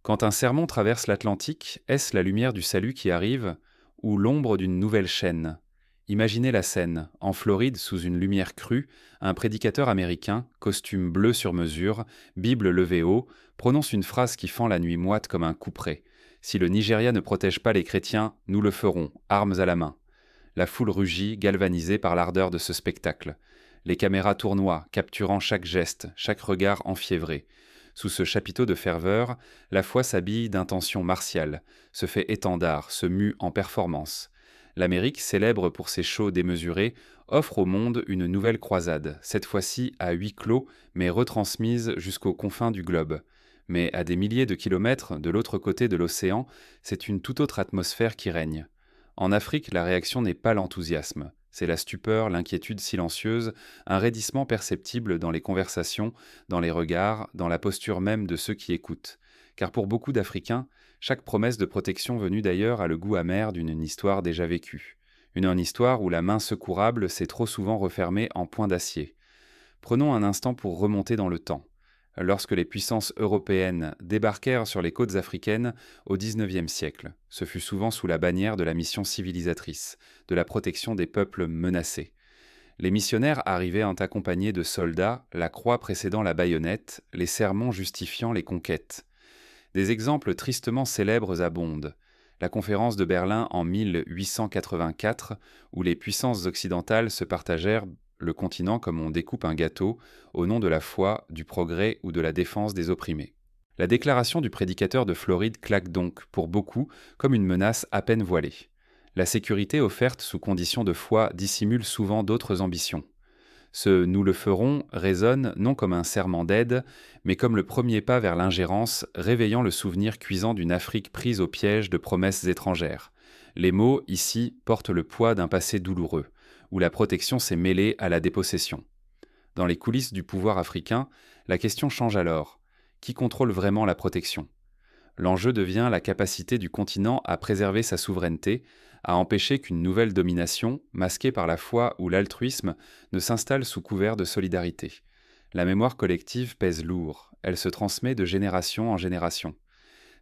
Quand un sermon traverse l'Atlantique, est-ce la lumière du salut qui arrive ou l'ombre d'une nouvelle chaîne? Imaginez la scène. En Floride, sous une lumière crue, un prédicateur américain, costume bleu sur mesure, Bible levée haut, prononce une phrase qui fend la nuit moite comme un couperet. Si le Nigeria ne protège pas les chrétiens, nous le ferons, armes à la main. La foule rugit, galvanisée par l'ardeur de ce spectacle. Les caméras tournoient, capturant chaque geste, chaque regard enfiévré. Sous ce chapiteau de ferveur, la foi s'habille d'intention martiale, se fait étendard, se mue en performance. L'Amérique, célèbre pour ses shows démesurés, offre au monde une nouvelle croisade, cette fois-ci à huis clos, mais retransmise jusqu'aux confins du globe. Mais à des milliers de kilomètres de l'autre côté de l'océan, c'est une toute autre atmosphère qui règne. En Afrique, la réaction n'est pas l'enthousiasme. C'est la stupeur, l'inquiétude silencieuse, un raidissement perceptible dans les conversations, dans les regards, dans la posture même de ceux qui écoutent. Car pour beaucoup d'Africains, chaque promesse de protection venue d'ailleurs a le goût amer d'une histoire déjà vécue. Une histoire où la main secourable s'est trop souvent refermée en point d'acier. Prenons un instant pour remonter dans le temps. Lorsque les puissances européennes débarquèrent sur les côtes africaines au XIXe siècle, ce fut souvent sous la bannière de la mission civilisatrice, de la protection des peuples menacés. Les missionnaires arrivaient accompagnés de soldats, la croix précédant la baïonnette, les sermons justifiant les conquêtes. Des exemples tristement célèbres abondent. La conférence de Berlin en 1884, où les puissances occidentales se partagèrent le continent comme on découpe un gâteau, au nom de la foi, du progrès ou de la défense des opprimés. La déclaration du prédicateur de Floride claque donc, pour beaucoup, comme une menace à peine voilée. La sécurité offerte sous condition de foi dissimule souvent d'autres ambitions. Ce «nous le ferons» résonne non comme un serment d'aide, mais comme le premier pas vers l'ingérence, réveillant le souvenir cuisant d'une Afrique prise au piège de promesses étrangères. Les mots, ici, portent le poids d'un passé douloureux, où la protection s'est mêlée à la dépossession. Dans les coulisses du pouvoir africain, la question change alors. Qui contrôle vraiment la protection? L'enjeu devient la capacité du continent à préserver sa souveraineté, à empêcher qu'une nouvelle domination, masquée par la foi ou l'altruisme, ne s'installe sous couvert de solidarité. La mémoire collective pèse lourd, elle se transmet de génération en génération.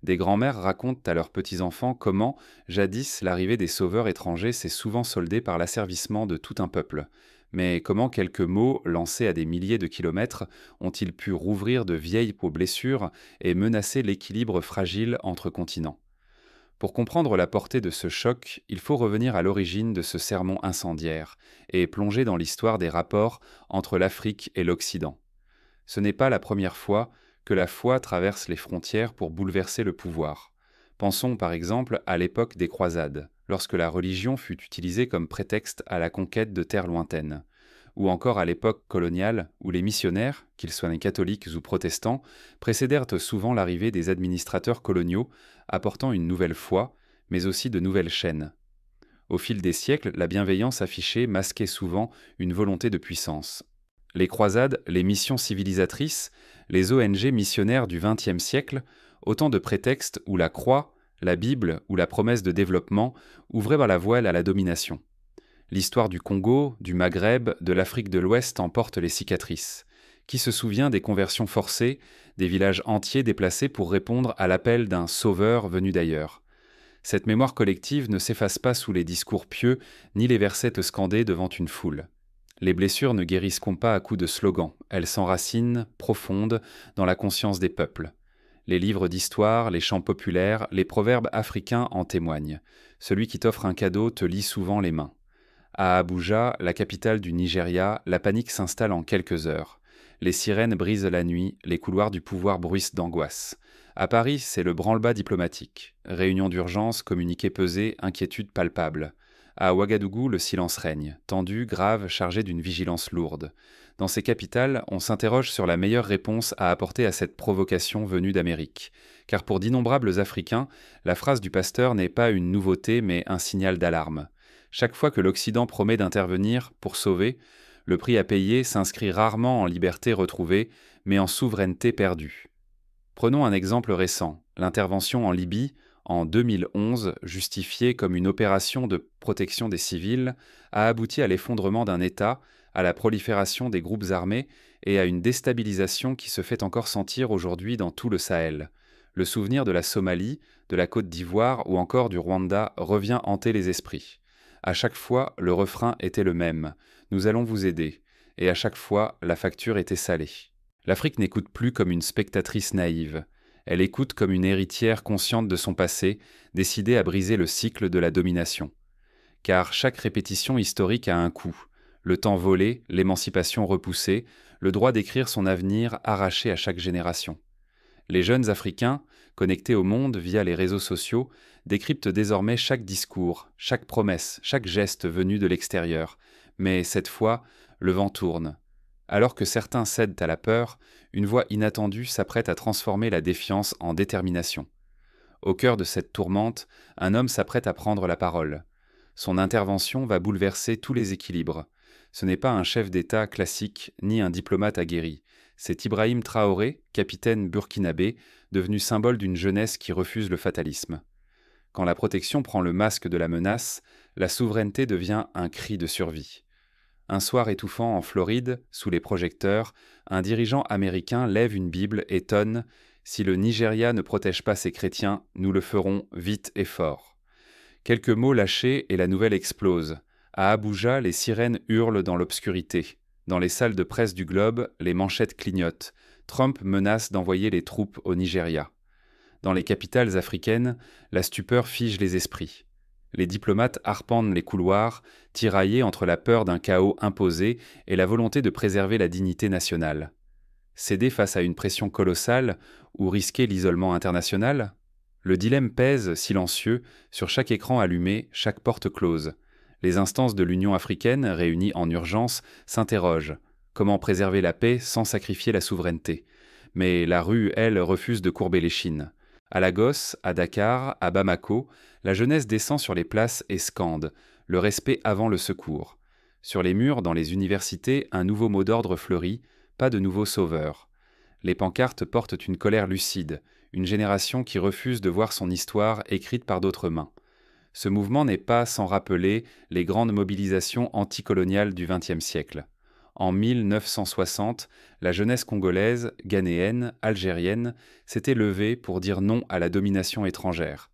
Des grands-mères racontent à leurs petits-enfants comment, jadis, l'arrivée des sauveurs étrangers s'est souvent soldée par l'asservissement de tout un peuple. Mais comment quelques mots, lancés à des milliers de kilomètres, ont-ils pu rouvrir de vieilles peaux blessures et menacer l'équilibre fragile entre continents? Pour comprendre la portée de ce choc, il faut revenir à l'origine de ce sermon incendiaire et plonger dans l'histoire des rapports entre l'Afrique et l'Occident. Ce n'est pas la première fois que la foi traverse les frontières pour bouleverser le pouvoir. Pensons par exemple à l'époque des croisades, lorsque la religion fut utilisée comme prétexte à la conquête de terres lointaines, ou encore à l'époque coloniale où les missionnaires, qu'ils soient catholiques ou protestants, précédèrent souvent l'arrivée des administrateurs coloniaux, apportant une nouvelle foi, mais aussi de nouvelles chaînes. Au fil des siècles, la bienveillance affichée masquait souvent une volonté de puissance. Les croisades, les missions civilisatrices, les ONG missionnaires du XXe siècle, autant de prétextes où la croix, la Bible ou la promesse de développement ouvraient la voie à la domination. L'histoire du Congo, du Maghreb, de l'Afrique de l'Ouest en porte les cicatrices. Qui se souvient des conversions forcées, des villages entiers déplacés pour répondre à l'appel d'un sauveur venu d'ailleurs? Cette mémoire collective ne s'efface pas sous les discours pieux ni les versets scandés devant une foule. Les blessures ne guérisseront pas à coups de slogans, elles s'enracinent, profondes, dans la conscience des peuples. Les livres d'histoire, les chants populaires, les proverbes africains en témoignent. Celui qui t'offre un cadeau te lie souvent les mains. À Abuja, la capitale du Nigeria, la panique s'installe en quelques heures. Les sirènes brisent la nuit, les couloirs du pouvoir bruissent d'angoisse. À Paris, c'est le branle-bas diplomatique. Réunion d'urgence, communiqués pesés, inquiétude palpable. À Ouagadougou, le silence règne, tendu, grave, chargé d'une vigilance lourde. Dans ces capitales, on s'interroge sur la meilleure réponse à apporter à cette provocation venue d'Amérique. Car pour d'innombrables Africains, la phrase du pasteur n'est pas une nouveauté mais un signal d'alarme. Chaque fois que l'Occident promet d'intervenir pour sauver, le prix à payer s'inscrit rarement en liberté retrouvée, mais en souveraineté perdue. Prenons un exemple récent, l'intervention en Libye, en 2011, justifiée comme une opération de protection des civils, a abouti à l'effondrement d'un État, à la prolifération des groupes armés et à une déstabilisation qui se fait encore sentir aujourd'hui dans tout le Sahel. Le souvenir de la Somalie, de la Côte d'Ivoire ou encore du Rwanda revient hanter les esprits. À chaque fois, le refrain était le même. Nous allons vous aider. Et à chaque fois, la facture était salée. L'Afrique n'écoute plus comme une spectatrice naïve. Elle écoute comme une héritière consciente de son passé, décidée à briser le cycle de la domination. Car chaque répétition historique a un coût. Le temps volé, l'émancipation repoussée, le droit d'écrire son avenir arraché à chaque génération. Les jeunes Africains, connectés au monde via les réseaux sociaux, décryptent désormais chaque discours, chaque promesse, chaque geste venu de l'extérieur. Mais cette fois, le vent tourne. Alors que certains cèdent à la peur, une voix inattendue s'apprête à transformer la défiance en détermination. Au cœur de cette tourmente, un homme s'apprête à prendre la parole. Son intervention va bouleverser tous les équilibres. Ce n'est pas un chef d'État classique, ni un diplomate aguerri. C'est Ibrahim Traoré, capitaine burkinabé, devenu symbole d'une jeunesse qui refuse le fatalisme. Quand la protection prend le masque de la menace, la souveraineté devient un cri de survie. Un soir étouffant en Floride, sous les projecteurs, un dirigeant américain lève une Bible et tonne « Si le Nigeria ne protège pas ses chrétiens, nous le ferons vite et fort ». Quelques mots lâchés et la nouvelle explose. À Abuja, les sirènes hurlent dans l'obscurité. Dans les salles de presse du globe, les manchettes clignotent. Trump menace d'envoyer les troupes au Nigeria. Dans les capitales africaines, la stupeur fige les esprits. Les diplomates arpentent les couloirs, tiraillés entre la peur d'un chaos imposé et la volonté de préserver la dignité nationale. Céder face à une pression colossale ou risquer l'isolement international ? Le dilemme pèse, silencieux, sur chaque écran allumé, chaque porte close. Les instances de l'Union africaine, réunies en urgence, s'interrogent. Comment préserver la paix sans sacrifier la souveraineté ? Mais la rue, elle, refuse de courber l'échine. À Lagos, à Dakar, à Bamako, la jeunesse descend sur les places et scande « Le respect avant le secours ». Sur les murs, dans les universités, un nouveau mot d'ordre fleurit, pas de nouveau sauveur. Les pancartes portent une colère lucide, une génération qui refuse de voir son histoire écrite par d'autres mains. Ce mouvement n'est pas sans rappeler les grandes mobilisations anticoloniales du XXe siècle. En 1960, la jeunesse congolaise, ghanéenne, algérienne s'était levée pour dire non à la domination étrangère.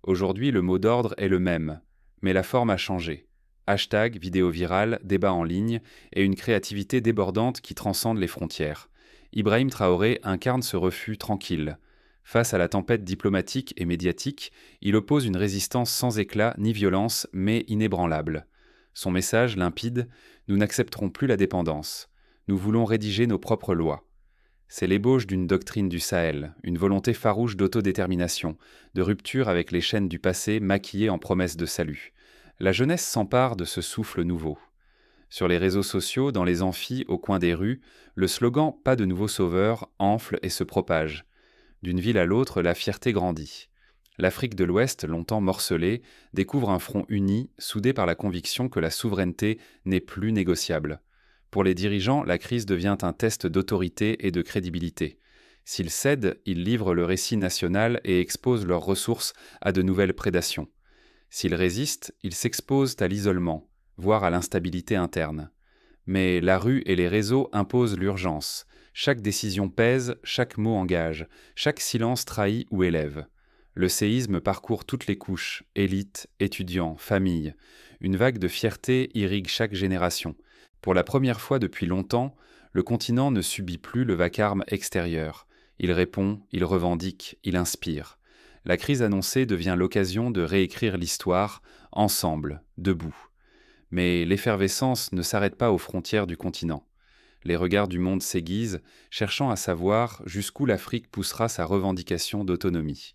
Aujourd'hui, le mot d'ordre est le même, mais la forme a changé. Hashtag, vidéo virale, débat en ligne et une créativité débordante qui transcende les frontières. Ibrahim Traoré incarne ce refus tranquille. Face à la tempête diplomatique et médiatique, il oppose une résistance sans éclat ni violence, mais inébranlable. Son message limpide, nous n'accepterons plus la dépendance. Nous voulons rédiger nos propres lois. C'est l'ébauche d'une doctrine du Sahel, une volonté farouche d'autodétermination, de rupture avec les chaînes du passé maquillées en promesses de salut. La jeunesse s'empare de ce souffle nouveau. Sur les réseaux sociaux, dans les amphis, au coin des rues, le slogan « Pas de nouveaux sauveurs » enfle et se propage. D'une ville à l'autre, la fierté grandit. L'Afrique de l'Ouest, longtemps morcelée, découvre un front uni, soudé par la conviction que la souveraineté n'est plus négociable. Pour les dirigeants, la crise devient un test d'autorité et de crédibilité. S'ils cèdent, ils livrent le récit national et exposent leurs ressources à de nouvelles prédations. S'ils résistent, ils s'exposent à l'isolement, voire à l'instabilité interne. Mais la rue et les réseaux imposent l'urgence. Chaque décision pèse, chaque mot engage, chaque silence trahit ou élève. Le séisme parcourt toutes les couches, élites, étudiants, familles. Une vague de fierté irrigue chaque génération. Pour la première fois depuis longtemps, le continent ne subit plus le vacarme extérieur. Il répond, il revendique, il inspire. La crise annoncée devient l'occasion de réécrire l'histoire, ensemble, debout. Mais l'effervescence ne s'arrête pas aux frontières du continent. Les regards du monde s'aiguisent, cherchant à savoir jusqu'où l'Afrique poussera sa revendication d'autonomie.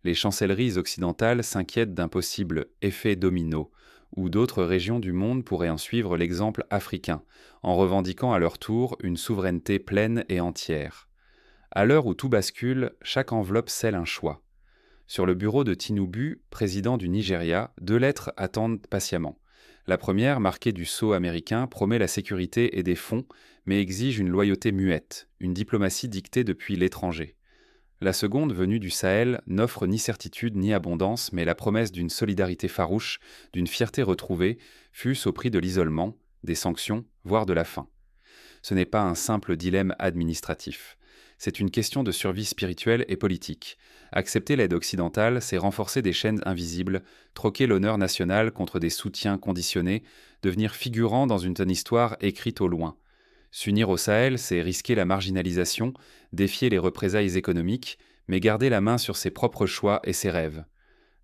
Les chancelleries occidentales s'inquiètent d'un possible effet domino, où d'autres régions du monde pourraient en suivre l'exemple africain, en revendiquant à leur tour une souveraineté pleine et entière. À l'heure où tout bascule, chaque enveloppe scelle un choix. Sur le bureau de Tinubu, président du Nigeria, 2 lettres attendent patiemment. La première, marquée du sceau américain, promet la sécurité et des fonds, mais exige une loyauté muette, une diplomatie dictée depuis l'étranger. La seconde, venue du Sahel, n'offre ni certitude ni abondance, mais la promesse d'une solidarité farouche, d'une fierté retrouvée, fût-ce au prix de l'isolement, des sanctions, voire de la faim. Ce n'est pas un simple dilemme administratif. C'est une question de survie spirituelle et politique. Accepter l'aide occidentale, c'est renforcer des chaînes invisibles, troquer l'honneur national contre des soutiens conditionnés, devenir figurant dans une histoire écrite au loin. S'unir au Sahel, c'est risquer la marginalisation, défier les représailles économiques, mais garder la main sur ses propres choix et ses rêves.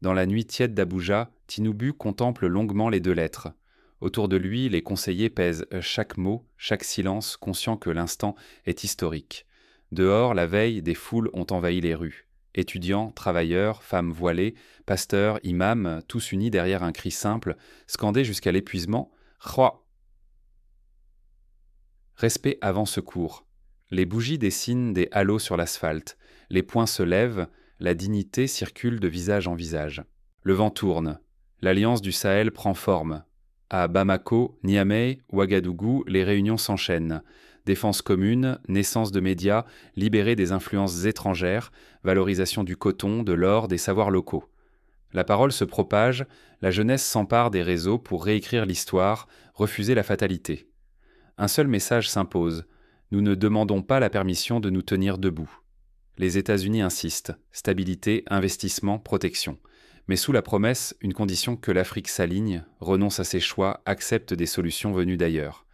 Dans la nuit tiède d'Abuja, Tinubu contemple longuement les deux lettres. Autour de lui, les conseillers pèsent chaque mot, chaque silence, conscients que l'instant est historique. Dehors, la veille, des foules ont envahi les rues. Étudiants, travailleurs, femmes voilées, pasteurs, imams, tous unis derrière un cri simple, scandé jusqu'à l'épuisement « Roi !» Respect avant secours. Les bougies dessinent des halos sur l'asphalte. Les poings se lèvent, la dignité circule de visage en visage. Le vent tourne. L'alliance du Sahel prend forme. À Bamako, Niamey, Ouagadougou, les réunions s'enchaînent. Défense commune, naissance de médias, libérés des influences étrangères, valorisation du coton, de l'or, des savoirs locaux. La parole se propage, la jeunesse s'empare des réseaux pour réécrire l'histoire, refuser la fatalité. Un seul message s'impose. Nous ne demandons pas la permission de nous tenir debout. Les États-Unis insistent. Stabilité, investissement, protection. Mais sous la promesse, une condition que l'Afrique s'aligne, renonce à ses choix, accepte des solutions venues d'ailleurs.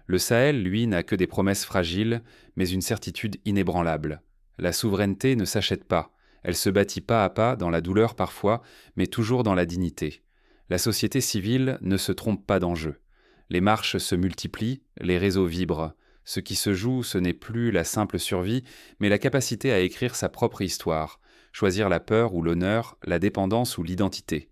Le Sahel, lui, n'a que des promesses fragiles, mais une certitude inébranlable. La souveraineté ne s'achète pas. Elle se bâtit pas à pas, dans la douleur parfois, mais toujours dans la dignité. La société civile ne se trompe pas d'enjeu. Les marches se multiplient, les réseaux vibrent. Ce qui se joue, ce n'est plus la simple survie, mais la capacité à écrire sa propre histoire, choisir la peur ou l'honneur, la dépendance ou l'identité.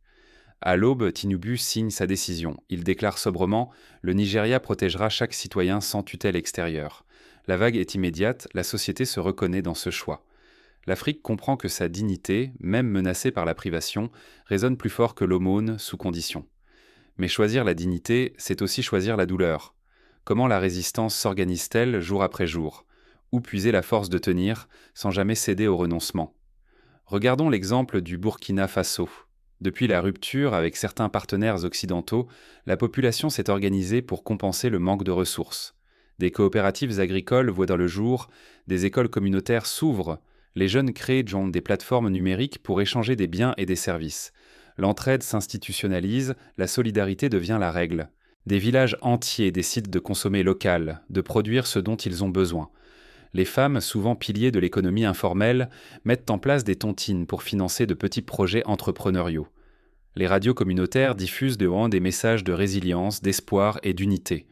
À l'aube, Tinubu signe sa décision. Il déclare sobrement « Le Nigeria protégera chaque citoyen sans tutelle extérieure ». La vague est immédiate, la société se reconnaît dans ce choix. L'Afrique comprend que sa dignité, même menacée par la privation, résonne plus fort que l'aumône sous condition. Mais choisir la dignité, c'est aussi choisir la douleur. Comment la résistance s'organise-t-elle jour après jour? Où puiser la force de tenir, sans jamais céder au renoncement? Regardons l'exemple du Burkina Faso. Depuis la rupture avec certains partenaires occidentaux, la population s'est organisée pour compenser le manque de ressources. Des coopératives agricoles voient dans le jour, des écoles communautaires s'ouvrent, les jeunes créent des plateformes numériques pour échanger des biens et des services. L'entraide s'institutionnalise, la solidarité devient la règle. Des villages entiers décident de consommer local, de produire ce dont ils ont besoin. Les femmes, souvent piliers de l'économie informelle, mettent en place des tontines pour financer de petits projets entrepreneuriaux. Les radios communautaires diffusent devant des messages de résilience, d'espoir et d'unité.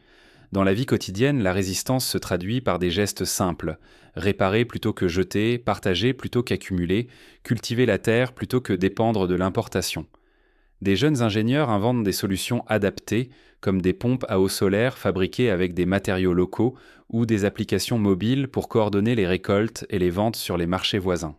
Dans la vie quotidienne, la résistance se traduit par des gestes simples. Réparer plutôt que jeter, partager plutôt qu'accumuler, cultiver la terre plutôt que dépendre de l'importation. Des jeunes ingénieurs inventent des solutions adaptées, comme des pompes à eau solaire fabriquées avec des matériaux locaux ou des applications mobiles pour coordonner les récoltes et les ventes sur les marchés voisins.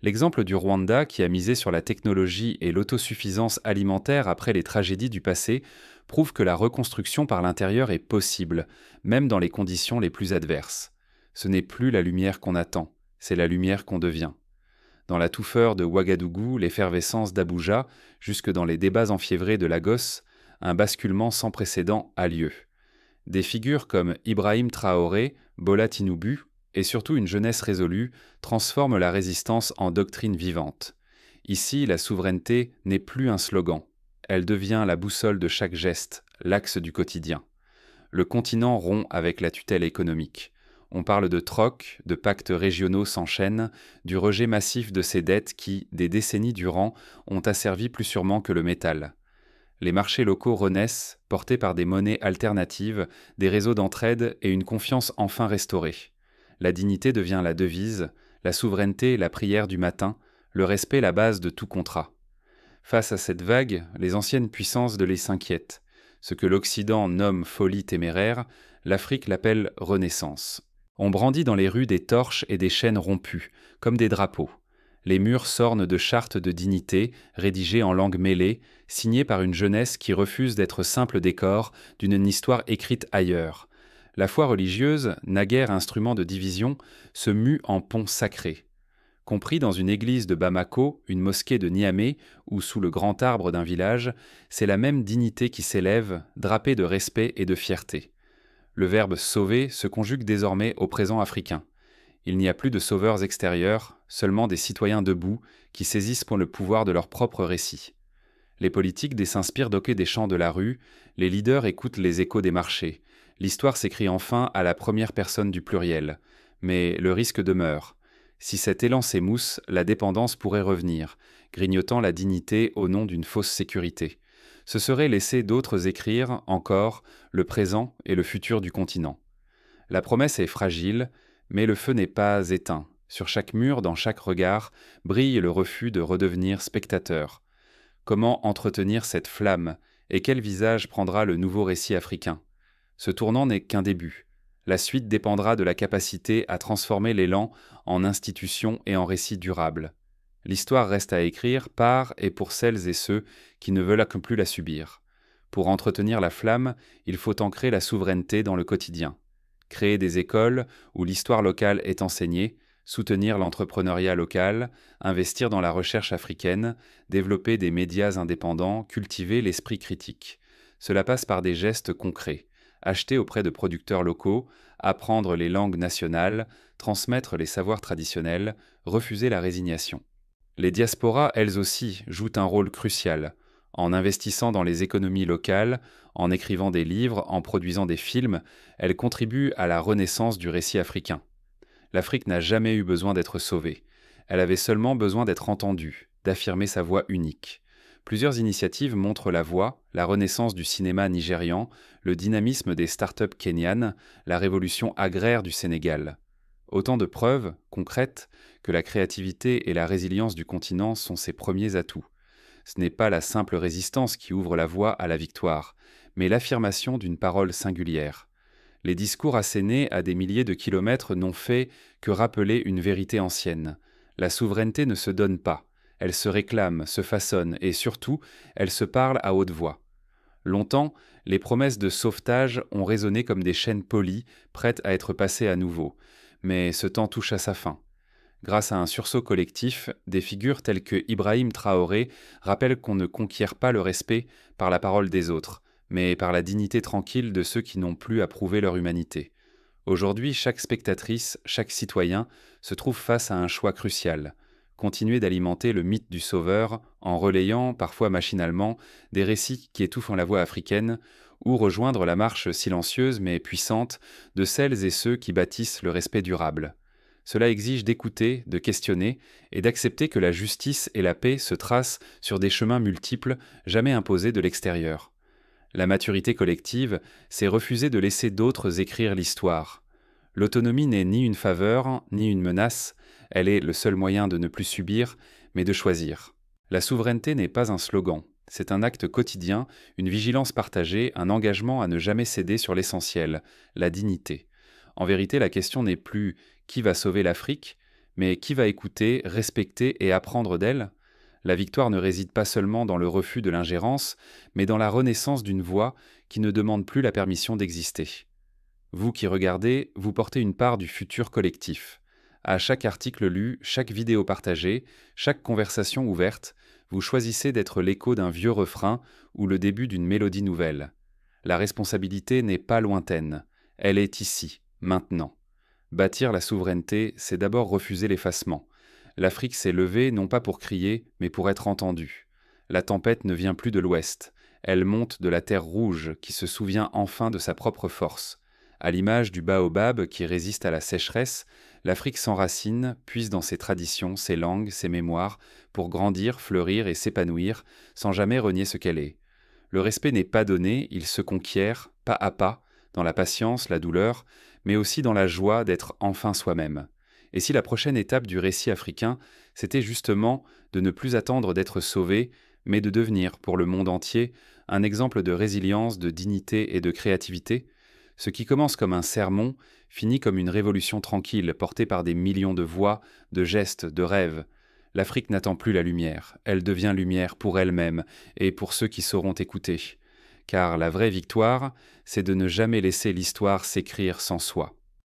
L'exemple du Rwanda, qui a misé sur la technologie et l'autosuffisance alimentaire après les tragédies du passé, prouve que la reconstruction par l'intérieur est possible, même dans les conditions les plus adverses. Ce n'est plus la lumière qu'on attend, c'est la lumière qu'on devient. Dans la touffeur de Ouagadougou, l'effervescence d'Abuja, jusque dans les débats enfiévrés de Lagos, un basculement sans précédent a lieu. Des figures comme Ibrahim Traoré, Bola Tinubu, et surtout une jeunesse résolue, transforment la résistance en doctrine vivante. Ici, la souveraineté n'est plus un slogan. Elle devient la boussole de chaque geste, l'axe du quotidien. Le continent rompt avec la tutelle économique. On parle de troc, de pactes régionaux s'enchaînent, du rejet massif de ces dettes qui, des décennies durant, ont asservi plus sûrement que le métal. Les marchés locaux renaissent, portés par des monnaies alternatives, des réseaux d'entraide et une confiance enfin restaurée. La dignité devient la devise, la souveraineté la prière du matin, le respect la base de tout contrat. Face à cette vague, les anciennes puissances de l'Est s'inquiètent. Ce que l'Occident nomme folie téméraire, l'Afrique l'appelle renaissance. On brandit dans les rues des torches et des chaînes rompues, comme des drapeaux. Les murs s'ornent de chartes de dignité, rédigées en langue mêlée, signées par une jeunesse qui refuse d'être simple décor d'une histoire écrite ailleurs. La foi religieuse, naguère instrument de division, se mue en pont sacré. Compris dans une église de Bamako, une mosquée de Niamey ou sous le grand arbre d'un village, c'est la même dignité qui s'élève, drapée de respect et de fierté. Le verbe « sauver » se conjugue désormais au présent africain. Il n'y a plus de sauveurs extérieurs, seulement des citoyens debout qui saisissent pour le pouvoir de leur propre récit. Les politiques s'inspirent des chants de la rue, les leaders écoutent les échos des marchés. L'histoire s'écrit enfin à la première personne du pluriel. Mais le risque demeure. Si cet élan s'émousse, la dépendance pourrait revenir, grignotant la dignité au nom d'une fausse sécurité. Ce serait laisser d'autres écrire, encore, le présent et le futur du continent. La promesse est fragile, mais le feu n'est pas éteint. Sur chaque mur, dans chaque regard, brille le refus de redevenir spectateur. Comment entretenir cette flamme et quel visage prendra le nouveau récit africain? Ce tournant n'est qu'un début. La suite dépendra de la capacité à transformer l'élan en institution et en récit durable. L'histoire reste à écrire par et pour celles et ceux qui ne veulent que plus la subir. Pour entretenir la flamme, il faut ancrer la souveraineté dans le quotidien. Créer des écoles où l'histoire locale est enseignée, soutenir l'entrepreneuriat local, investir dans la recherche africaine, développer des médias indépendants, cultiver l'esprit critique. Cela passe par des gestes concrets. Acheter auprès de producteurs locaux, apprendre les langues nationales, transmettre les savoirs traditionnels, refuser la résignation. Les diasporas, elles aussi, jouent un rôle crucial. En investissant dans les économies locales, en écrivant des livres, en produisant des films, elles contribuent à la renaissance du récit africain. L'Afrique n'a jamais eu besoin d'être sauvée. Elle avait seulement besoin d'être entendue, d'affirmer sa voix unique. Plusieurs initiatives montrent la voie, la renaissance du cinéma nigérian, le dynamisme des start-up kenyanes, la révolution agraire du Sénégal. Autant de preuves, concrètes, que la créativité et la résilience du continent sont ses premiers atouts. Ce n'est pas la simple résistance qui ouvre la voie à la victoire, mais l'affirmation d'une parole singulière. Les discours assénés à des milliers de kilomètres n'ont fait que rappeler une vérité ancienne. La souveraineté ne se donne pas, elle se réclame, se façonne et surtout, elle se parle à haute voix. Longtemps, les promesses de sauvetage ont résonné comme des chaînes polies, prêtes à être passées à nouveau. Mais ce temps touche à sa fin. Grâce à un sursaut collectif, des figures telles que Ibrahim Traoré rappellent qu'on ne conquiert pas le respect par la parole des autres, mais par la dignité tranquille de ceux qui n'ont plus à prouver leur humanité. Aujourd'hui, chaque spectatrice, chaque citoyen se trouve face à un choix crucial. Continuer d'alimenter le mythe du sauveur en relayant, parfois machinalement, des récits qui étouffent la voix africaine, ou rejoindre la marche silencieuse mais puissante de celles et ceux qui bâtissent le respect durable. Cela exige d'écouter, de questionner et d'accepter que la justice et la paix se tracent sur des chemins multiples, jamais imposés de l'extérieur. La maturité collective, c'est refuser de laisser d'autres écrire l'histoire. L'autonomie n'est ni une faveur, ni une menace, elle est le seul moyen de ne plus subir, mais de choisir. La souveraineté n'est pas un slogan, c'est un acte quotidien, une vigilance partagée, un engagement à ne jamais céder sur l'essentiel, la dignité. En vérité, la question n'est plus qui va sauver l'Afrique, mais qui va écouter, respecter et apprendre d'elle. La victoire ne réside pas seulement dans le refus de l'ingérence, mais dans la renaissance d'une voix qui ne demande plus la permission d'exister. Vous qui regardez, vous portez une part du futur collectif. À chaque article lu, chaque vidéo partagée, chaque conversation ouverte, vous choisissez d'être l'écho d'un vieux refrain ou le début d'une mélodie nouvelle. La responsabilité n'est pas lointaine, elle est ici, maintenant. Bâtir la souveraineté, c'est d'abord refuser l'effacement. L'Afrique s'est levée non pas pour crier, mais pour être entendue. La tempête ne vient plus de l'ouest, elle monte de la terre rouge qui se souvient enfin de sa propre force. À l'image du baobab qui résiste à la sécheresse, l'Afrique s'enracine, puise dans ses traditions, ses langues, ses mémoires, pour grandir, fleurir et s'épanouir, sans jamais renier ce qu'elle est. Le respect n'est pas donné, il se conquiert, pas à pas, dans la patience, la douleur, mais aussi dans la joie d'être enfin soi-même. Et si la prochaine étape du récit africain, c'était justement de ne plus attendre d'être sauvé, mais de devenir, pour le monde entier, un exemple de résilience, de dignité et de créativité, ce qui commence comme un sermon finit comme une révolution tranquille portée par des millions de voix, de gestes, de rêves. L'Afrique n'attend plus la lumière, elle devient lumière pour elle-même et pour ceux qui sauront écouter. Car la vraie victoire, c'est de ne jamais laisser l'histoire s'écrire sans soi.